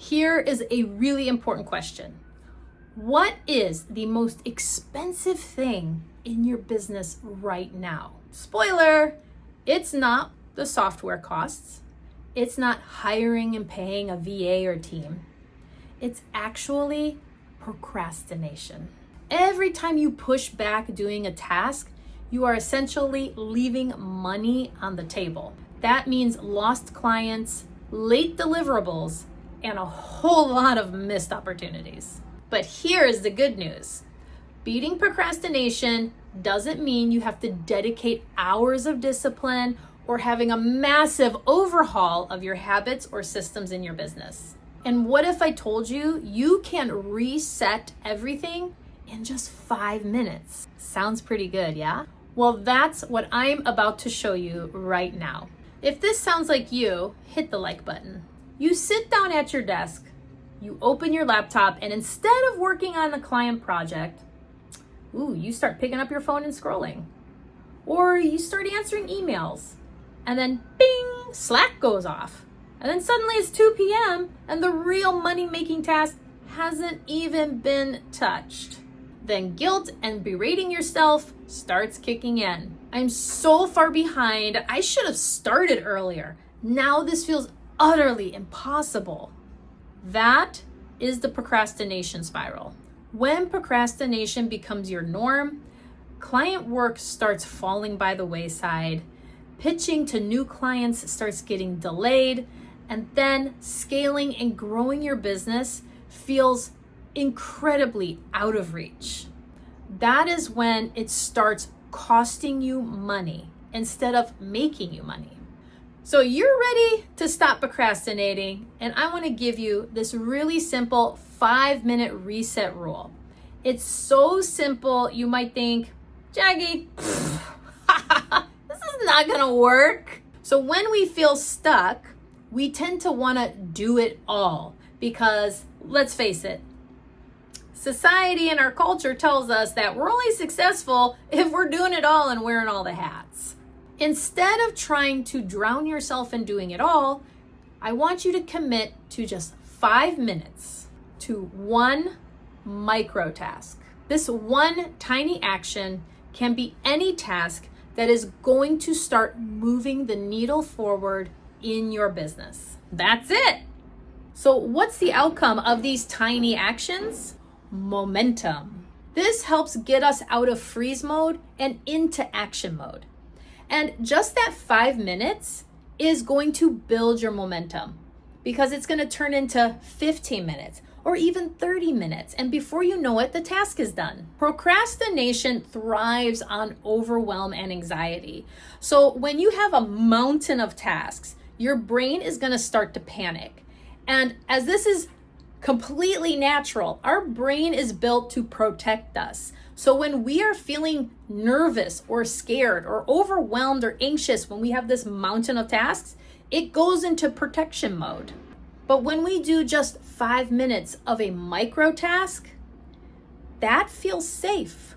Here is a really important question. What is the most expensive thing in your business right now? Spoiler, it's not the software costs. It's not hiring and paying a VA or team. It's actually procrastination. Every time you push back doing a task, you are essentially leaving money on the table. That means lost clients, late deliverables, and a whole lot of missed opportunities. But here is the good news. Beating procrastination doesn't mean you have to dedicate hours of discipline or having a massive overhaul of your habits or systems in your business. And what if I told you you can reset everything in just 5 minutes? Sounds pretty good, yeah? Well, that's what I'm about to show you right now. If this sounds like you, hit the like button. You sit down at your desk, you open your laptop, and instead of working on a client project, you start picking up your phone and scrolling. Or you start answering emails, and then bing, Slack goes off. And then suddenly it's 2 p.m. and the real money-making task hasn't even been touched. Then guilt and berating yourself starts kicking in. I'm so far behind. I should have started earlier. Now this feels utterly impossible. That is the procrastination spiral. When procrastination becomes your norm, client work starts falling by the wayside, pitching to new clients starts getting delayed, and then scaling and growing your business feels incredibly out of reach. That is when it starts costing you money instead of making you money. So you're ready to stop procrastinating, and I want to give you this really simple 5-minute reset rule. It's so simple, you might think, Jackie, this is not gonna work. So when we feel stuck, we tend to want to do it all because, let's face it, society and our culture tells us that we're only successful if we're doing it all and wearing all the hats. Instead of trying to drown yourself in doing it all, I want you to commit to just 5 minutes to one micro task. This one tiny action can be any task that is going to start moving the needle forward in your business. That's it. So what's the outcome of these tiny actions? Momentum. This helps get us out of freeze mode and into action mode. And just that 5 minutes is going to build your momentum because it's going to turn into 15 minutes or even 30 minutes. And before you know it, the task is done. Procrastination thrives on overwhelm and anxiety. So when you have a mountain of tasks, your brain is going to start to panic. And as this is completely natural, our brain is built to protect us. So when we are feeling nervous or scared or overwhelmed or anxious, when we have this mountain of tasks, it goes into protection mode. But when we do just 5 minutes of a micro task, that feels safe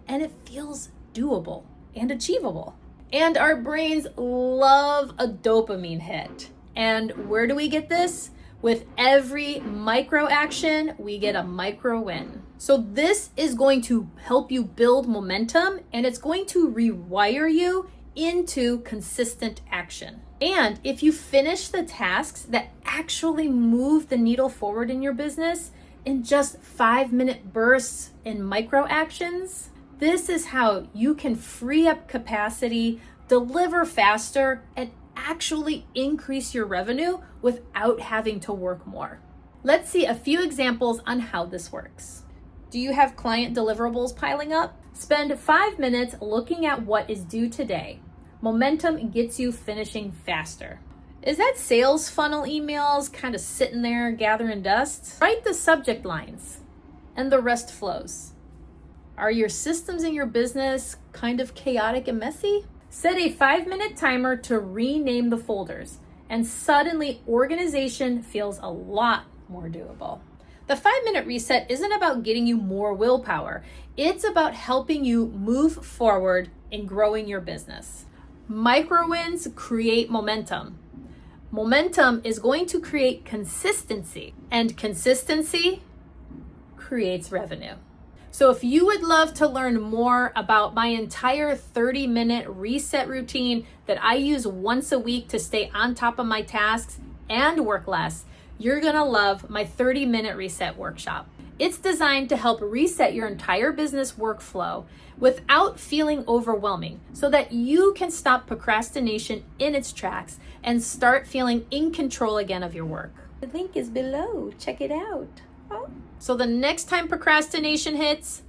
and it feels doable and achievable. And our brains love a dopamine hit. And where do we get this? With every micro action, we get a micro win. So this is going to help you build momentum, and it's going to rewire you into consistent action. And if you finish the tasks that actually move the needle forward in your business in just 5-minute bursts in micro actions, this is how you can free up capacity, deliver faster, and actually increase your revenue without having to work more. Let's see a few examples on how this works. Do you have client deliverables piling up? Spend 5 minutes looking at what is due today. Momentum gets you finishing faster. Is that sales funnel emails kind of sitting there gathering dust? Write the subject lines and the rest flows. Are your systems in your business kind of chaotic and messy? Set a 5-minute timer to rename the folders, and suddenly organization feels a lot more doable. The 5-minute reset isn't about getting you more willpower. It's about helping you move forward in growing your business. Micro wins create momentum. Momentum is going to create consistency, and consistency creates revenue. So if you would love to learn more about my entire 30-minute reset routine that I use once a week to stay on top of my tasks and work less, you're gonna love my 30-minute reset workshop. It's designed to help reset your entire business workflow without feeling overwhelming so that you can stop procrastination in its tracks and start feeling in control again of your work. The link is below. Check it out. Oh. So the next time procrastination hits,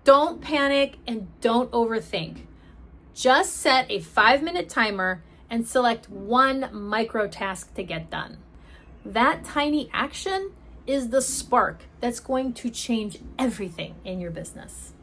don't panic and don't overthink. Just set a 5-minute timer and select one micro task to get done. That tiny action is the spark that's going to change everything in your business.